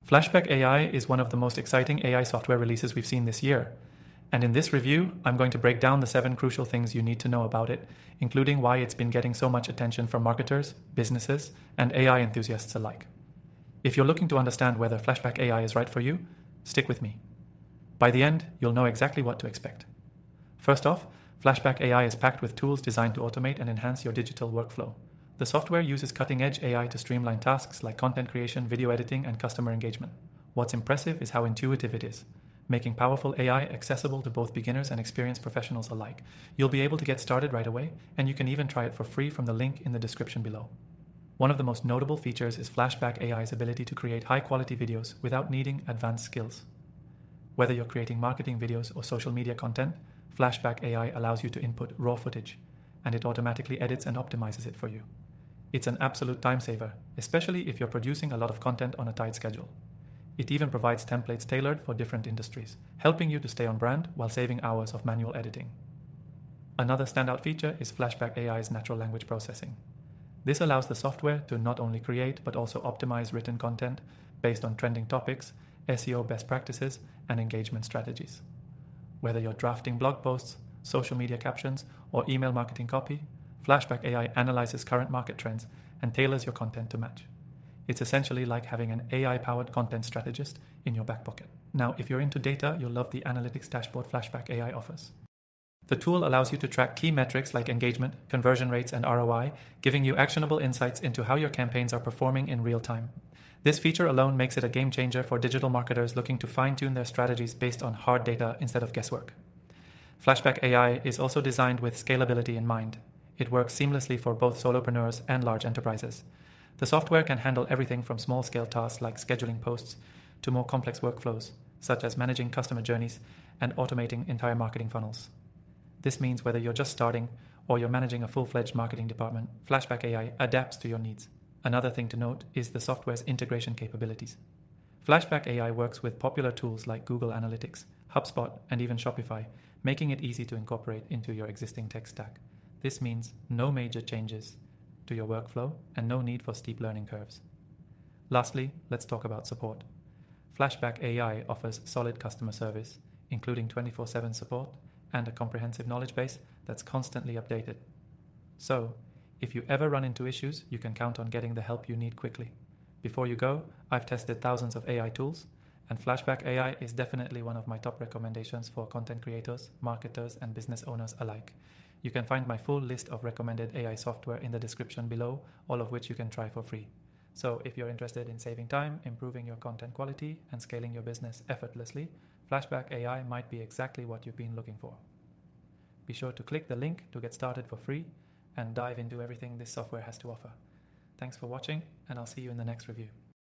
Flashback AI is one of the most exciting AI software releases we've seen this year. And in this review, I'm going to break down the 7 crucial things you need to know about it, including why it's been getting so much attention from marketers, businesses, and AI enthusiasts alike. If you're looking to understand whether Flashback AI is right for you, stick with me. By the end, you'll know exactly what to expect. First off, Flashback AI is packed with tools designed to automate and enhance your digital workflow. The software uses cutting-edge AI to streamline tasks like content creation, video editing, and customer engagement. What's impressive is how intuitive it is, making powerful AI accessible to both beginners and experienced professionals alike. You'll be able to get started right away, and you can even try it for free from the link in the description below. One of the most notable features is Flashback AI's ability to create high-quality videos without needing advanced skills. Whether you're creating marketing videos or social media content, Flashback AI allows you to input raw footage, and it automatically edits and optimizes it for you. It's an absolute time saver, especially if you're producing a lot of content on a tight schedule. It even provides templates tailored for different industries, helping you to stay on brand while saving hours of manual editing. Another standout feature is Flashback AI's natural language processing. This allows the software to not only create but also optimize written content based on trending topics, SEO best practices, and engagement strategies. Whether you're drafting blog posts, social media captions, or email marketing copy, Flashback AI analyzes current market trends and tailors your content to match. It's essentially like having an AI-powered content strategist in your back pocket. Now, if you're into data, you'll love the analytics dashboard Flashback AI offers. The tool allows you to track key metrics like engagement, conversion rates, and ROI, giving you actionable insights into how your campaigns are performing in real time. This feature alone makes it a game changer for digital marketers looking to fine-tune their strategies based on hard data instead of guesswork. Flashback AI is also designed with scalability in mind. It works seamlessly for both solopreneurs and large enterprises. The software can handle everything from small-scale tasks like scheduling posts to more complex workflows, such as managing customer journeys and automating entire marketing funnels. This means whether you're just starting or you're managing a full-fledged marketing department, Flashback AI adapts to your needs. Another thing to note is the software's integration capabilities. Flashback AI works with popular tools like Google Analytics, HubSpot, and even Shopify, making it easy to incorporate into your existing tech stack. This means no major changes to your workflow and no need for steep learning curves. Lastly, let's talk about support. Flashback AI offers solid customer service, including 24/7 support and a comprehensive knowledge base that's constantly updated. So, if you ever run into issues, you can count on getting the help you need quickly. Before you go, I've tested thousands of AI tools, and Flashback AI is definitely one of my top recommendations for content creators, marketers, and business owners alike. You can find my full list of recommended AI software in the description below, all of which you can try for free. So if you're interested in saving time, improving your content quality, and scaling your business effortlessly, Flashback AI might be exactly what you've been looking for. Be sure to click the link to get started for free and dive into everything this software has to offer. Thanks for watching, and I'll see you in the next review.